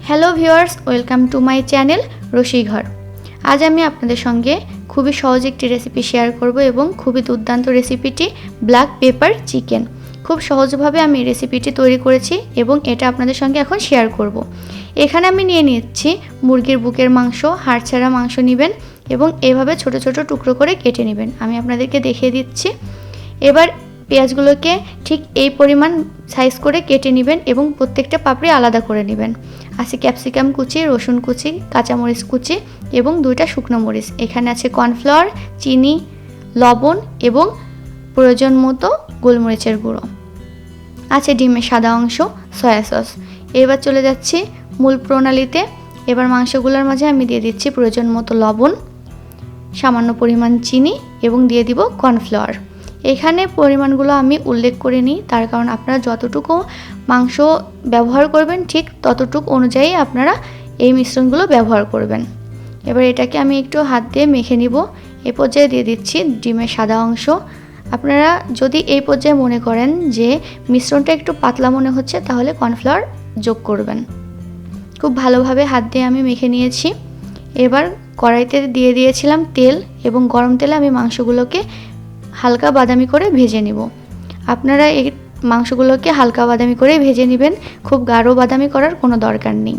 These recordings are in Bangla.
Hello viewers, welcome to my channel Rasighar. আজ আমি আপনাদের সঙ্গে খুবই সহজ একটি রেসিপি শেয়ার করব এবং খুবই দুর্দান্ত রেসিপিটি ব্ল্যাক পেপার চিকেন। খুব সহজভাবে আমি রেসিপিটি তৈরি করেছি এবং এটা আপনাদের সঙ্গে এখন শেয়ার করব। এখানে আমি নিয়ে নিচ্ছি মুরগির বুকের মাংস, হাড় ছাড়া মাংস নেবেন এবং এভাবে ছোট ছোট টুকরো করে কেটে নেবেন। আমি আপনাদেরকে দেখিয়ে দিচ্ছি। এবার পেঁয়াজগুলোকে ঠিক এই পরিমাণ সাইজ করে কেটে নেবেন এবং প্রত্যেকটা পাপড়ি আলাদা করে নেবেন। আছে ক্যাপসিকাম কুচি, রসুন কুচি, কাঁচামরিচ কুচি এবং 2টা শুকনো মরিচ। এখানে আছে কর্নফ্লাওয়ার, চিনি, লবণ এবং প্রয়োজন মতো গোলমরিচের গুঁড়ো। আছে ডিমের সাদা অংশ, সয়া সস। এবার চলে যাচ্ছি মূল প্রণালীতে। এবার মাংসগুলোর মাঝে আমি দিয়ে দিচ্ছি প্রয়োজন মতো লবণ, সামান্য পরিমাণ চিনি এবং দিয়ে দিব কর্নফ্লাওয়ার। এখানে পরিমাণগুলো আমি উল্লেখ করে নিই, তার কারণ আপনারা যতটুকু মাংস ব্যবহার করবেন ঠিক ততটুকু অনুযায়ী আপনারা এই মিশ্রণগুলো ব্যবহার করবেন। এবার এটাকে আমি একটু হাত দিয়ে মেখে নিব। এই পর্যায়ে দিয়ে দিচ্ছি ডিমের সাদা অংশ। আপনারা যদি এই পর্যায়ে মনে করেন যে মিশ্রণটা একটু পাতলা মনে হচ্ছে, তাহলে কর্নফ্লাওয়ার যোগ করবেন। খুব ভালোভাবে হাত দিয়ে আমি মেখে নিয়েছি। এবার কড়াইতে দিয়ে দিয়েছিলাম তেল এবং গরম তেলে আমি মাংসগুলোকে হালকা বাদামি করে ভেজে নিব। আপনারা এই মাংসগুলোকে হালকা বাদামি করে ভেজে নেবেন, খুব গাঢ় বাদামি করার কোনো দরকার নেই।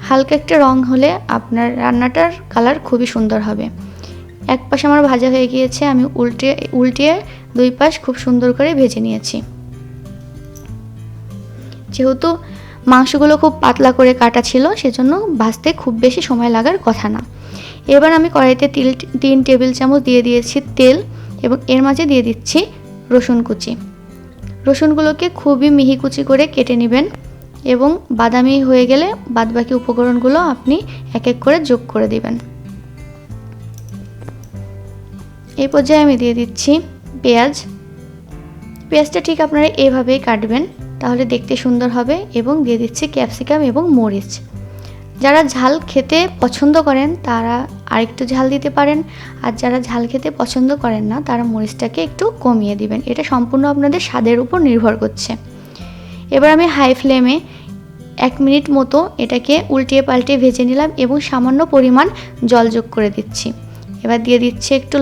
হালকা একটা রং হলে আপনার রান্নাটার কালার খুবই সুন্দর হবে। এক পাশ আমার ভাজা হয়ে গিয়েছে, আমি উল্টিয়ে 2 পাশ খুব সুন্দর করে ভেজে নিয়েছি। যেহেতু মাংসগুলো খুব পাতলা করে কাটা ছিল, সেজন্য ভাজতে খুব বেশি সময় লাগার কথা না। এবার আমি কড়াইতে 3 টেবিল চামচ দিয়ে দিয়েছি তেল এবং এর মাঝে দিয়ে দিচ্ছি রসুন কুচি। রসুনগুলোকে খুবই মিহি কুচি করে কেটে নেবেন এবং বাদামি হয়ে গেলে বাদবাকি উপকরণগুলো আপনি এক এক করে যোগ করে দিবেন। এই পর্যায়ে আমি দিয়ে দিচ্ছি পেঁয়াজটা ঠিক আপনারা এভাবেই কাটবেন, তাহলে দেখতে সুন্দর হবে। এবং দিয়ে দিচ্ছি ক্যাপসিকাম এবং মরিচ। যারা ঝাল খেতে পছন্দ করেন তারা আরেকটু ঝাল দিতে পারেন, আর যারা ঝাল খেতে পছন্দ করেন না তারা মরিচটাকে একটু কমিয়ে দিবেন। এটা সম্পূর্ণ আপনাদের স্বাদের উপর নির্ভর করছে। এবার আমি হাই ফ্লেমে 1 মিনিট মতো এটাকে উল্টিয়ে পাল্টিয়ে ভেজে নিলাম এবং সামান্য পরিমাণ জল যোগ করে দিচ্ছি। এবার দিয়ে দিচ্ছি একটু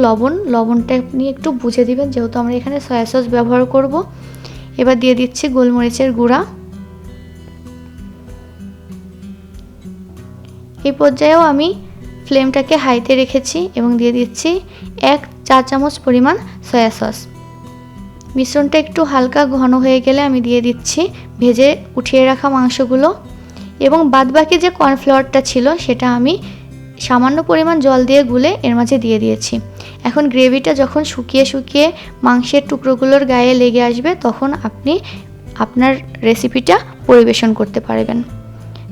লবণটা আপনি একটু বুঝে দিবেন, যেহেতু আমরা এখানে সয়া সস ব্যবহার করব। এবার দিয়ে দিচ্ছি গোলমরিচের গুঁড়া। এই পর্যায়েও আমি ফ্লেমটাকে হাইতে রেখেছি এবং দিয়ে দিচ্ছি 1 চা চামচ পরিমাণ সয়া সস। মিশ্রণটা একটু হালকা ঘন হয়ে গেলে আমি দিয়ে দিচ্ছি ভেজে উঠিয়ে রাখা মাংসগুলো এবং বাদবাকি যে কর্নফ্লাওয়ারটা ছিল সেটা আমি সামান্য পরিমাণ জল দিয়ে গুলে এর মাঝে দিয়ে দিয়েছি। এখন গ্রেভিটা যখন শুকিয়ে মাংসের টুকরোগুলোর গায়ে লেগে আসবে, তখন আপনি আপনার রেসিপিটা পরিবেশন করতে পারবেন।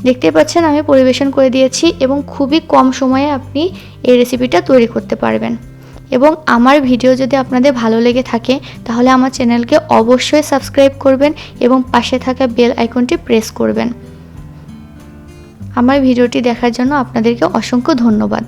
দেখতে পাচ্ছেন আমি পরিবেশন করে দিয়েছি এবং খুবই কম সময়ে আপনি এই রেসিপিটা তৈরি করতে পারবেন। এবং আমার ভিডিও যদি আপনাদের ভালো লেগে থাকে তাহলে আমার চ্যানেলকে অবশ্যই সাবস্ক্রাইব করবেন এবং পাশে থাকা বেল আইকনটি প্রেস করবেন। আমার ভিডিওটি দেখার জন্য আপনাদেরকে অসংখ্য ধন্যবাদ।